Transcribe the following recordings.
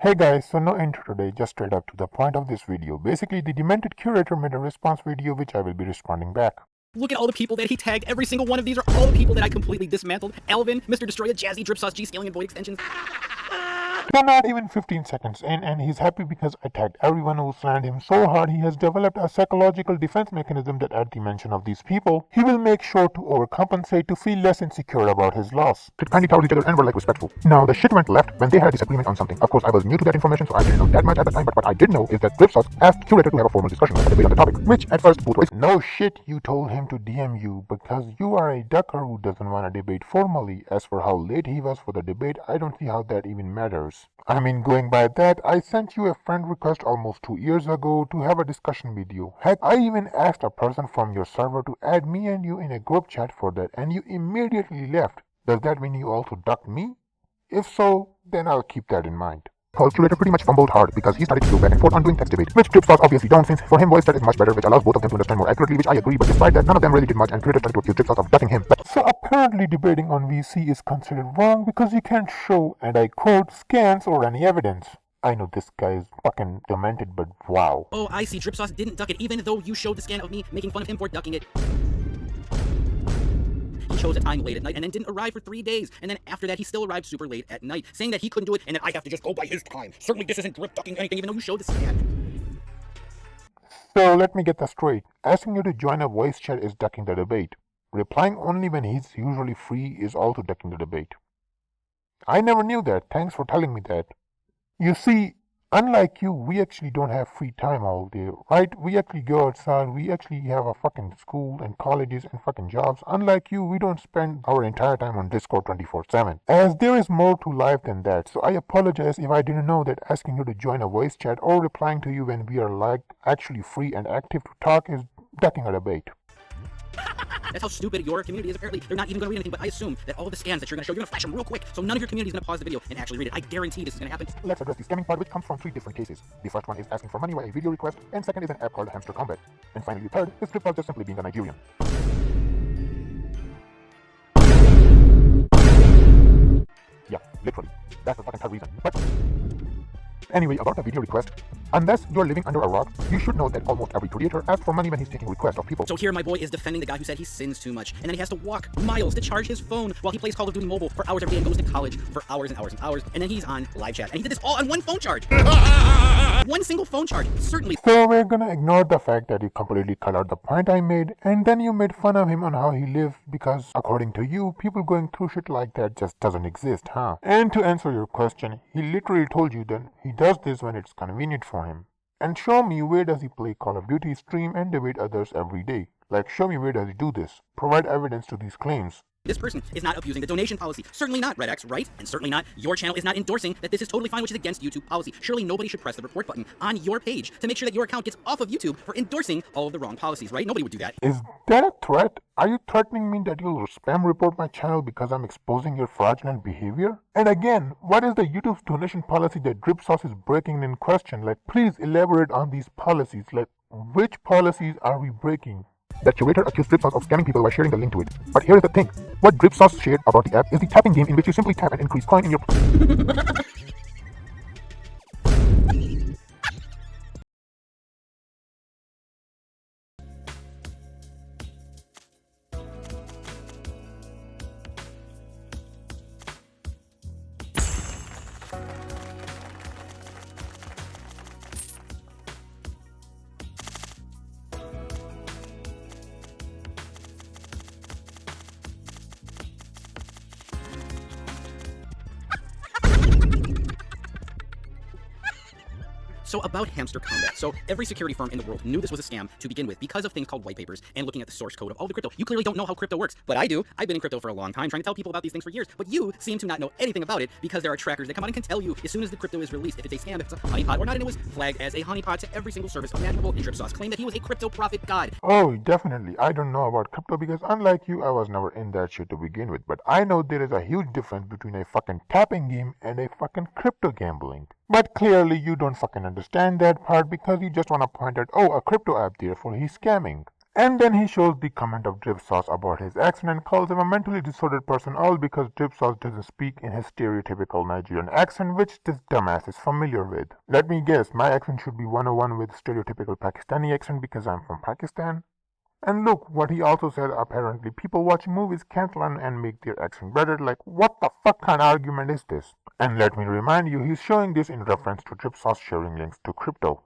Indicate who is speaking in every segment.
Speaker 1: Hey guys, so no intro today, just straight up to the point of this video. Basically, the demented curator made a response video which I will be responding back.
Speaker 2: Look at all the people that he tagged. Every single one of these are all the people that I completely dismantled. Alvin, Mr. Destroyer, Jazzy, Drip Sauce, G-Scaling, and Void Extensions.
Speaker 1: We're not even 15 seconds in, and he's happy because I tagged everyone who slammed him so hard he has developed a psychological defense mechanism that at the mention of these people, he will make sure to overcompensate to feel less insecure about his loss. They kindly told each other and were like respectful. Now, the shit went left when they had a disagreement on something. Of course, I was new to that information, so I didn't know that much at the time, but what I did know is that Drip Sauce asked Curator to have a formal discussion on the topic, which at first both ways. No shit, you told him to DM you because you are a ducker who doesn't want to debate formally. As for how late he was for the debate, I don't see how that even matters. I mean, going by that, I sent you a friend request almost 2 years ago to have a discussion with you. Heck, I even asked a person from your server to add me and you in a group chat for that, and you immediately left. Does that mean you also ducked me? If so, then I'll keep that in mind. Curator pretty much fumbled hard because he started to go back and forth on doing text debate, which Drip Sauce obviously don't, since for him voice chat is much better, which allows both of them to understand more accurately, which I agree, but despite that, none of them really did much, and Curator started to accuse Drip Sauce of ducking him. So apparently debating on VC is considered wrong because you can't show, and I quote, scans or any evidence. I know this guy is fucking demented, but wow.
Speaker 2: Oh, I see. Drip Sauce didn't duck it, even though you showed the scan of me making fun of him for ducking it. He chose a time late at night and then didn't arrive for 3 days. And then after that, he still arrived super late at night, saying that he couldn't do it and that I have to just go by his time. Certainly this isn't Drip ducking anything, even though you showed the scan.
Speaker 1: So let me get that straight. Asking you to join a voice chat is ducking the debate. Replying only when he's usually free is also ducking the debate. I never knew that. Thanks for telling me that. You see, unlike you, we actually don't have free time all day, right? We actually go outside, we actually have a fucking school and colleges and fucking jobs. Unlike you, we don't spend our entire time on Discord 24/7. As there is more to life than that, so I apologize if I didn't know that asking you to join a voice chat or replying to you when we are like actually free and active to talk is ducking a debate.
Speaker 2: That's how stupid your community is. Apparently, they're not even going to read anything, but I assume that all of the scans that you're going to show, you're going to flash them real quick, so none of your community is going to pause the video and actually read it. I guarantee this is going to happen.
Speaker 1: Let's address the scamming part, which comes from 3 different cases. The first one is asking for money via a video request, and second is an app called Hamster Combat. And finally, the third is Drip Sauce just simply being a Nigerian. Yeah, literally. That's the fucking third reason. But anyway, about the video request, unless you're living under a rock, you should know that almost every creator asks for money when he's taking requests of people.
Speaker 2: So here my boy is defending the guy who said he sins too much, and then he has to walk miles to charge his phone while he plays Call of Duty Mobile for hours every day and goes to college for hours and hours and hours, and then he's on live chat. And he did this all on one phone charge. One single phone charge, certainly.
Speaker 1: So we're gonna ignore the fact that you completely cut out the point I made, and then you made fun of him on how he lived because, according to you, people going through shit like that just doesn't exist, huh? And to answer your question, he literally told you that he does this when it's convenient for him. And show me where does he play Call of Duty, stream, and debate others every day. Like, show me where does he do this. Provide evidence to these claims.
Speaker 2: This person is not abusing the donation policy. Certainly not, RedX, right? And certainly not, your channel is not endorsing that this is totally fine, which is against YouTube policy. Surely nobody should press the report button on your page to make sure that your account gets off of YouTube for endorsing all of the wrong policies, right? Nobody would do that.
Speaker 1: Is that a threat? Are you threatening me that you'll spam report my channel because I'm exposing your fraudulent behavior? And again, what is the YouTube's donation policy that Drip Sauce is breaking in question? Like, please elaborate on these policies. Like, which policies are we breaking? The Curator accused Drip Sauce of scamming people by sharing the link to it. But here is the thing. What Drip Sauce shared about the app is the tapping game in which you simply tap and increase coin in your...
Speaker 2: So about Hamster Combat. So every security firm in the world knew this was a scam to begin with because of things called white papers and looking at the source code of all the crypto. You clearly don't know how crypto works, but I do. I've been in crypto for a long time trying to tell people about these things for years, but you seem to not know anything about it because there are trackers that come out and can tell you as soon as the crypto is released if it's a scam, if it's a honeypot or not, and it was flagged as a honeypot to every single service imaginable, and Drip Sauce claimed that he was a crypto prophet god.
Speaker 1: Oh, definitely. I don't know about crypto because unlike you, I was never in that shit to begin with. But I know there is a huge difference between a fucking tapping game and a fucking crypto gambling. But clearly you don't fucking understand that part because you just want to point out, oh, a crypto app, therefore he's scamming. And then he shows the comment of Drip Sauce about his accent and calls him a mentally disordered person, all because Drip Sauce doesn't speak in his stereotypical Nigerian accent, which this dumbass is familiar with. Let me guess, my accent should be 101 with stereotypical Pakistani accent because I'm from Pakistan? And look what he also said, apparently people watching movies can't learn and make their accent better. Like, what the fuck kind of argument is this? And let me remind you, he's showing this in reference to Drip Sauce sharing links to crypto.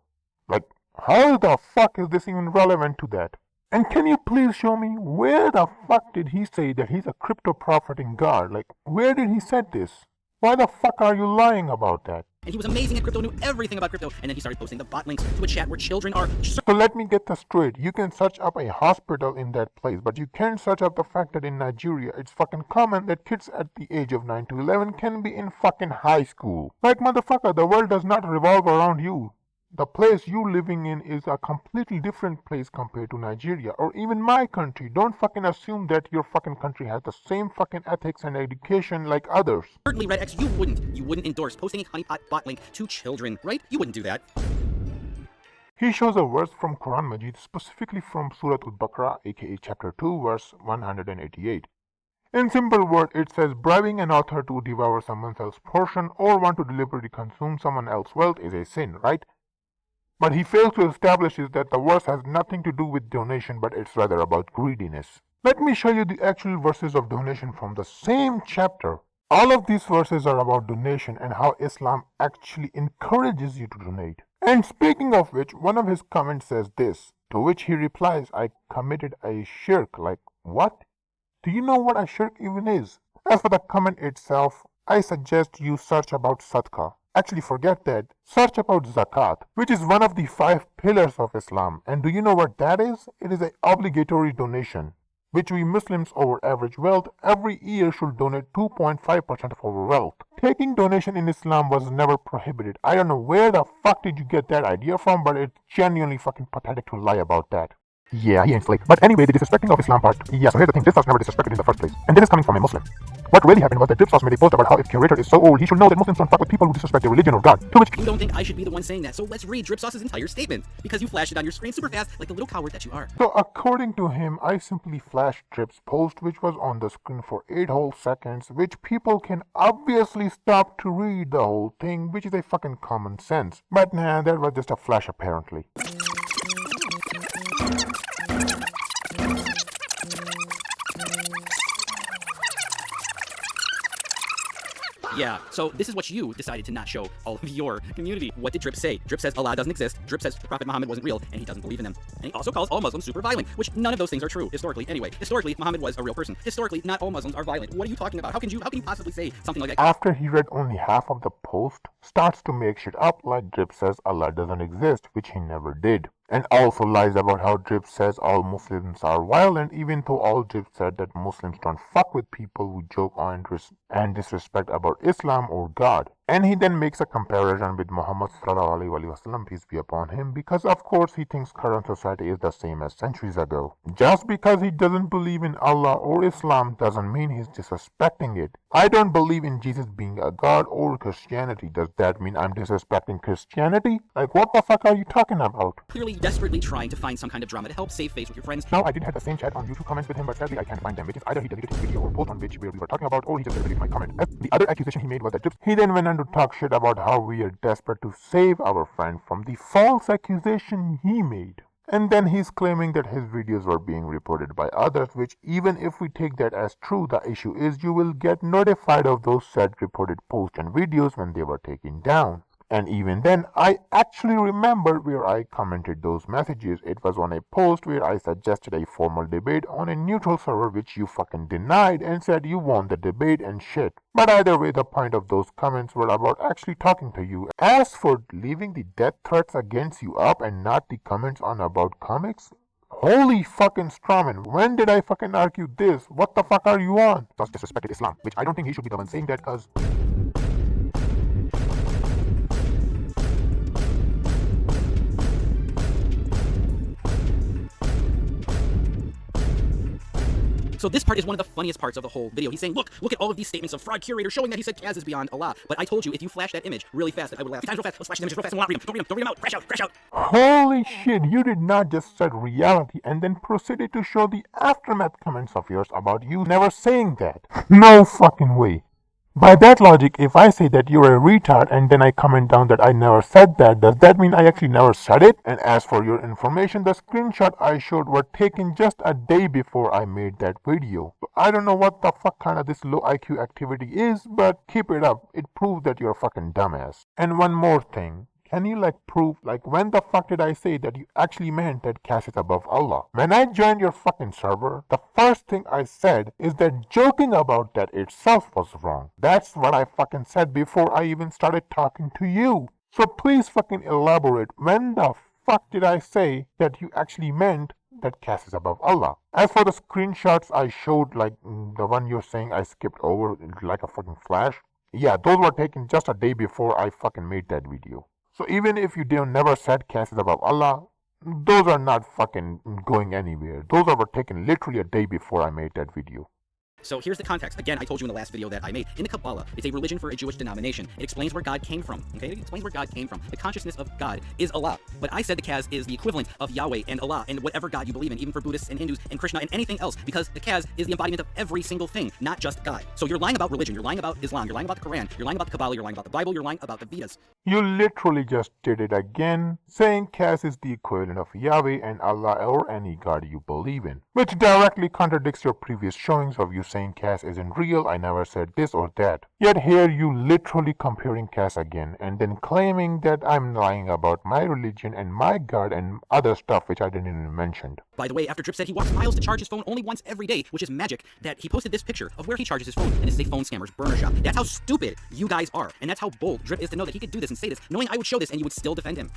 Speaker 1: Like, how the fuck is this even relevant to that? And can you please show me where the fuck did he say that he's a crypto profiting god? Like, where did he said this? Why the fuck are you lying about that?
Speaker 2: And he was amazing at crypto, knew everything about crypto, and then he started posting the bot links to a chat where children are...
Speaker 1: So let me get this straight. You can search up a hospital in that place, but you can't search up the fact that in Nigeria, it's fucking common that kids at the age of 9 to 11 can be in fucking high school. Like, motherfucker, the world does not revolve around you. The place you living in is a completely different place compared to Nigeria or even my country. Don't fucking assume that your fucking country has the same fucking ethics and education like others.
Speaker 2: Certainly, Red X, you wouldn't endorse posting a honeypot bot link to children, right? You wouldn't do that.
Speaker 1: He shows a verse from Quran Majid, specifically from Surah Al-Baqarah, aka chapter 2, verse 188. In simple words, it says bribing an author to devour someone else's portion or want to deliberately consume someone else's wealth is a sin, right? But he fails to establish is that the verse has nothing to do with donation, but it's rather about greediness. Let me show you the actual verses of donation from the same chapter. All of these verses are about donation and how Islam actually encourages you to donate. And speaking of which, one of his comments says this, to which he replies, I committed a shirk. Like, what? Do you know what a shirk even is? As for the comment itself, I suggest you search about sadaqah. Actually, forget that. Search about zakat, which is one of the 5 pillars of Islam. And do you know what that is? It is an obligatory donation, which we Muslims over average wealth every year should donate 2.5% of our wealth. Taking donation in Islam was never prohibited. I don't know where the fuck did you get that idea from, but it's genuinely fucking pathetic to lie about that. Yeah, he ain't slick. But anyway, the disrespecting of Islam part. Yeah, so here's the thing, Drip Sauce never disrespected in the first place. And this is coming from a Muslim. What really happened was that Drip Sauce made a post about how if Curator is so old, he should know that Muslims don't fuck with people who disrespect their religion or God. To which...
Speaker 2: You don't think I should be the one saying that, so let's read Drip Sauce's entire statement, because you flashed it on your screen super fast like the little coward that you are.
Speaker 1: So according to him, I simply flashed Drip's post, which was on the screen for 8 whole seconds, which people can obviously stop to read the whole thing, which is a fucking common sense. But nah, that was just a flash apparently.
Speaker 2: Yeah, so this is what you decided to not show all of your community. What did Drip say? Drip says Allah doesn't exist. Drip says the Prophet Muhammad wasn't real, and he doesn't believe in them. And he also calls all Muslims super violent, which none of those things are true, historically. Anyway, historically, Muhammad was a real person. Historically, not all Muslims are violent. What are you talking about? How can you possibly say something like that?
Speaker 1: After he read only half of the post, starts to make shit up like Drip says Allah doesn't exist, which he never did. And also lies about how Drip says all Muslims are violent, even though all Drip said that Muslims don't fuck with people who joke on and disrespect about Islam or God. And he then makes a comparison with Muhammad sallallahu alaihi wasallam, peace be upon him, because of course he thinks current society is the same as centuries ago. Just because he doesn't believe in Allah or Islam doesn't mean he's disrespecting it. I don't believe in Jesus being a god or Christianity. Does that mean I'm disrespecting Christianity? Like, what the fuck are you talking about?
Speaker 2: Clearly desperately trying to find some kind of drama to help save face with your friends.
Speaker 1: Now, I did have the same chat on YouTube comments with him, but sadly I can't find them, which is either he deleted his video or post on which we were talking about, or he just deleted my comment. The other accusation he made was that he then went on to talk shit about how we are desperate to save our friend from the false accusation he made. And then he's claiming that his videos were being reported by others, which even if we take that as true, the issue is you will get notified of those said reported posts and videos when they were taken down. And even then, I actually remember where I commented those messages. It was on a post where I suggested a formal debate on a neutral server, which you fucking denied and said you won the debate and shit. But either way, the point of those comments were about actually talking to you. As for leaving the death threats against you up and not the comments on about comics, holy fucking strawman, when did I fucking argue this? What the fuck are you on? Just disrespected Islam, which I don't think he should be the one saying that, cause...
Speaker 2: So this part is one of the funniest parts of the whole video. He's saying, look at all of these statements of fraud curator showing that he said Kaz is beyond Allah. But I told you, if you flash that image really fast, that I would laugh. 3 times real fast. Let's flash the images real fast and we'll not read them. Don't read them out. Crash out.
Speaker 1: Holy shit, you did not just set reality and then proceeded to show the aftermath comments of yours about you never saying that. No fucking way. By that logic, if I say that you're a retard and then I comment down that I never said that, does that mean I actually never said it? And as for your information, the screenshot I showed were taken just a day before I made that video. So I don't know what the fuck kind of this low IQ activity is, but keep it up. It proves that you're a fucking dumbass. And one more thing. Can you prove, when the fuck did I say that you actually meant that Kaz is above Allah? When I joined your fucking server, the first thing I said is that joking about that itself was wrong. That's what I fucking said before I even started talking to you. So please fucking elaborate. When the fuck did I say that you actually meant that Kaz is above Allah? As for the screenshots I showed, the one you're saying I skipped over like a fucking flash, yeah, those were taken just a day before I fucking made that video. So even if you never said Kaz is above Allah, those are not fucking going anywhere. Those were taken literally a day before I made that video.
Speaker 2: So here's the context. Again, I told you in the last video that I made. In the Kabbalah, it's a religion for a Jewish denomination. It explains where God came from, okay? It explains where God came from. The consciousness of God is Allah. But I said the Kaz is the equivalent of Yahweh and Allah and whatever God you believe in, even for Buddhists and Hindus and Krishna and anything else, because the Kaz is the embodiment of every single thing, not just God. So you're lying about religion, you're lying about Islam, you're lying about the Quran, you're lying about the Kabbalah, you're lying about the Bible, you're lying about the Vedas.
Speaker 1: You literally just did it again, saying Kaz is the equivalent of Yahweh and Allah or any God you believe in, which directly contradicts your previous showings of you saying Kaz isn't real, I never said this or that. Yet here you literally comparing Kaz again and then claiming that I'm lying about my religion and my God and other stuff which I didn't even mention.
Speaker 2: By the way, after Drip said he walks miles to charge his phone only once every day, which is magic, that he posted this picture of where he charges his phone, and it's a phone scammer's burner shop. That's how stupid you guys are, and that's how bold Drip is to know that he could do this and say this, knowing I would show this and you would still defend him.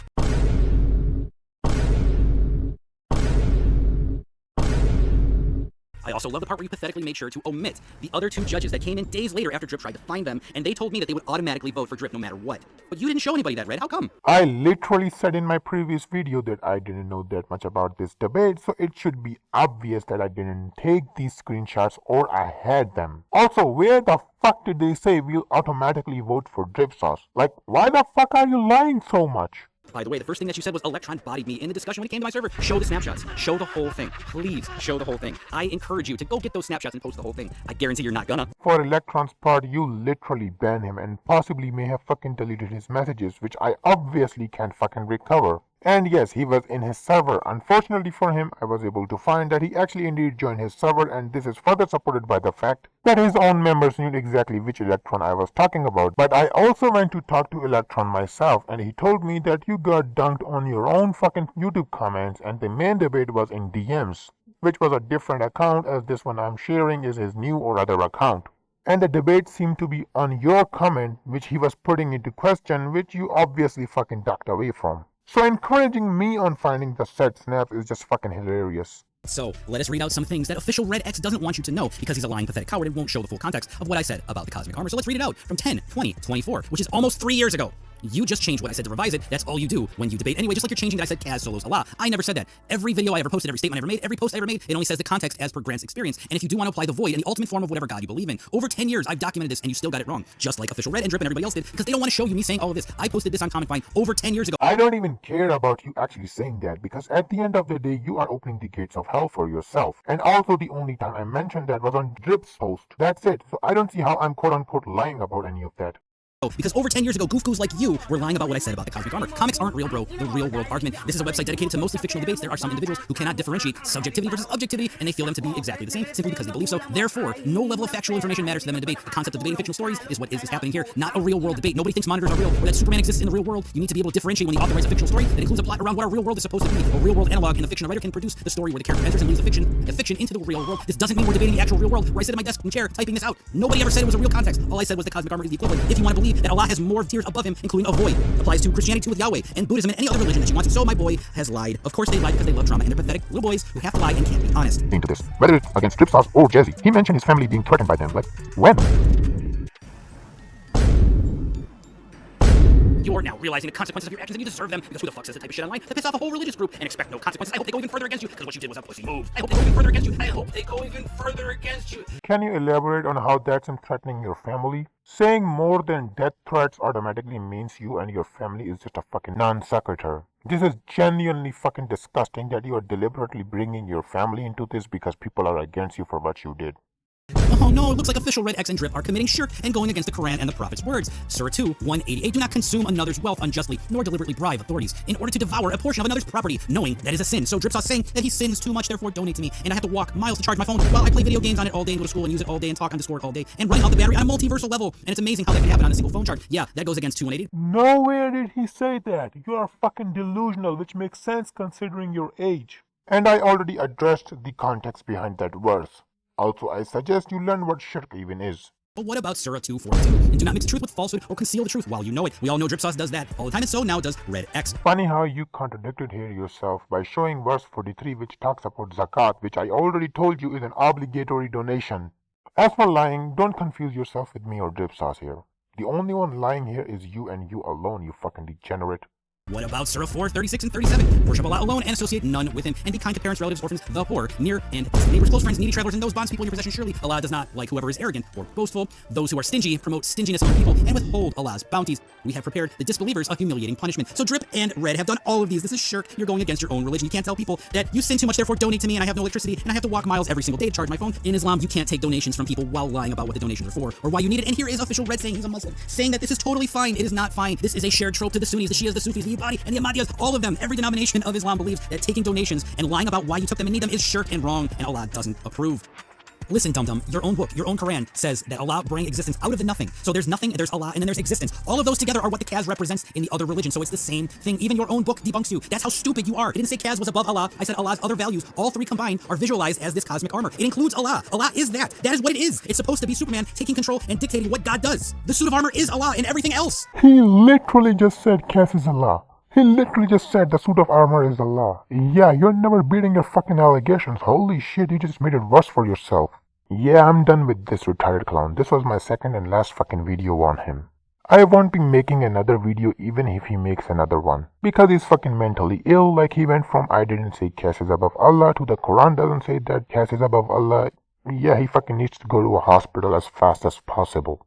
Speaker 2: I also love the part where you pathetically made sure to omit the other 2 judges that came in days later after Drip tried to find them, and they told me that they would automatically vote for Drip no matter what. But you didn't show anybody that, Red. How come?
Speaker 1: I literally said in my previous video that I didn't know that much about this debate, so it should be obvious that I didn't take these screenshots or I had them. Also, where the fuck did they say we'll automatically vote for Drip Sauce? Why the fuck are you lying so much?
Speaker 2: By the way, the first thing that you said was Electron bodied me in the discussion when he came to my server. Show the snapshots. Show the whole thing. Please show the whole thing. I encourage you to go get those snapshots and post the whole thing. I guarantee you're not gonna.
Speaker 1: For Electron's part, you literally banned him and possibly may have fucking deleted his messages, which I obviously can't fucking recover. And yes, he was in his server. Unfortunately for him, I was able to find that he actually indeed joined his server, and this is further supported by the fact that his own members knew exactly which Electron I was talking about. But I also went to talk to Electron myself, and he told me that you got dunked on your own fucking YouTube comments, and the main debate was in DMs, which was a different account, as this one I'm sharing is his new or other account. And the debate seemed to be on your comment, which he was putting into question, which you obviously fucking ducked away from. So encouraging me on finding the said snaps is just fucking hilarious.
Speaker 2: So, let us read out some things that official Red X doesn't want you to know because he's a lying, pathetic coward and won't show the full context of what I said about the cosmic armor. So let's read it out from 10/20/24, which is almost 3 years ago. You just changed what I said to revise it. That's all you do when you debate. Anyway, just like you're changing that I said Kaz solos Allah. I never said that. Every video I ever posted, every statement I ever made, every post I ever made, it only says the context as per Grant's experience. And if you do want to apply the void in the ultimate form of whatever God you believe in, over 10 years I've documented this and you still got it wrong. Just like official Red and Drip and everybody else did, because they don't want to show you me saying all of this. I posted this on Comic Vine over 10 years ago.
Speaker 1: I don't even care about you actually saying that, because at the end of the day, you are opening the gates of hell for yourself. And also the only time I mentioned that was on Drip's post. That's it. So I don't see how I'm quote unquote lying about any of that.
Speaker 2: Because over 10 years ago, goofgoos like you were lying about what I said about the cosmic armor. Comics aren't real, bro. The real world argument. This is a website dedicated to mostly fictional debates. There are some individuals who cannot differentiate subjectivity versus objectivity, and they feel them to be exactly the same simply because they believe so. Therefore, no level of factual information matters to them in a debate. The concept of debating fictional stories is what is happening here, not a real world debate. Nobody thinks monitors are real or that Superman exists in the real world. You need to be able to differentiate when the author writes a fictional story that includes a plot around what our real world is supposed to be. A real world analog in the fiction, a writer can produce the story where the character enters and leaves the fiction into the real world. This doesn't mean we're debating the actual real world where I sit at my desk and chair typing this out. Nobody ever said it was a real context. All I said was the cosmic armor is the equivalent. If you want to believe that Allah has more tiers above him, including a void, applies to Christianity too with Yahweh, and Buddhism and any other religion that you want to. So my boy has lied. Of course they lied because they love drama and they're pathetic little boys who have to lie and can't be honest.
Speaker 1: Into this, whether it's against Drip Sauce or Jazzy, he mentioned his family being threatened by them. When?
Speaker 2: You more now, realizing the consequences of your actions and you deserve them, because who the fuck says the type of shit online that piss off a whole religious group and expect no consequences? I hope they go even further against you, because what you did was a pussy move. I hope they go even further against you. I hope they go even further against you.
Speaker 1: Can you elaborate on how that's threatening your family? Saying more than death threats automatically means you and your family is just a fucking non-sequitur. This is genuinely fucking disgusting that you are deliberately bringing your family into this because people are against you for what you did.
Speaker 2: Oh no, it looks like official Red X and Drip are committing shirk and going against the Quran and the Prophet's words. Surah 2, 188, do not consume another's wealth unjustly, nor deliberately bribe authorities in order to devour a portion of another's property, knowing that is a sin. So Drip Sauce saying that he sins too much, therefore donate to me, and I have to walk miles to charge my phone while I play video games on it all day and go to school and use it all day and talk on Discord all day and run out the battery on a multiversal level. And it's amazing how that can happen on a single phone charge. Yeah, that goes against 280.
Speaker 1: Nowhere did he say that. You are fucking delusional, which makes sense considering your age. And I already addressed the context behind that verse. Also, I suggest you learn what shirk even is.
Speaker 2: But what about Surah 2:42? And do not mix the truth with falsehood or conceal the truth while you know it. We all know Drip Sauce does that all the time, and so now does Red X.
Speaker 1: Funny how you contradicted here yourself by showing verse 43, which talks about zakat, which I already told you is an obligatory donation. As for lying, don't confuse yourself with me or Drip Sauce here. The only one lying here is you and you alone, you fucking degenerate.
Speaker 2: What about Surah 4, 36 and 37? Worship Allah alone and associate none with him, and be kind to parents, relatives, orphans, the poor, near and distant neighbors, close friends, needy travelers, and those bondspeople in your possession. Surely Allah does not like whoever is arrogant or boastful. Those who are stingy promote stinginess among people and withhold Allah's bounties. We have prepared the disbelievers a humiliating punishment. So Drip and Red have done all of these. This is shirk. You're going against your own religion. You can't tell people that you sin too much, therefore donate to me, and I have no electricity, and I have to walk miles every single day to charge my phone. In Islam, you can't take donations from people while lying about what the donations are for or why you need it. And here is official Red saying he's a Muslim, saying that this is totally fine. It is not fine. This is a shared trope to the Sunnis, the Shias, the Sufis, the Ibadi, and the Ahmadiyyas. All of them, every denomination of Islam believes that taking donations and lying about why you took them and need them is shirk and wrong, and Allah doesn't approve. Listen, dum-dum, your own book, your own Quran says that Allah bring existence out of the nothing. So there's nothing, there's Allah, and then there's existence. All of those together are what the Kaz represents in the other religion. So it's the same thing. Even your own book debunks you. That's how stupid you are. It didn't say Kaz was above Allah. I said Allah's other values, all three combined, are visualized as this cosmic armor. It includes Allah. Allah is that. That is what it is. It's supposed to be Superman taking control and dictating what God does. The suit of armor is Allah and everything else.
Speaker 1: He literally just said Kaz is Allah. He literally just said the suit of armor is Allah. Yeah, you're never beating your fucking allegations. Holy shit, you just made it worse for yourself. Yeah, I'm done with this retired clown. This was my second and last fucking video on him. I won't be making another video even if he makes another one. Because he's fucking mentally ill, like he went from I didn't say Kaz is above Allah to the Quran doesn't say that Kaz is above Allah. Yeah, he fucking needs to go to a hospital as fast as possible.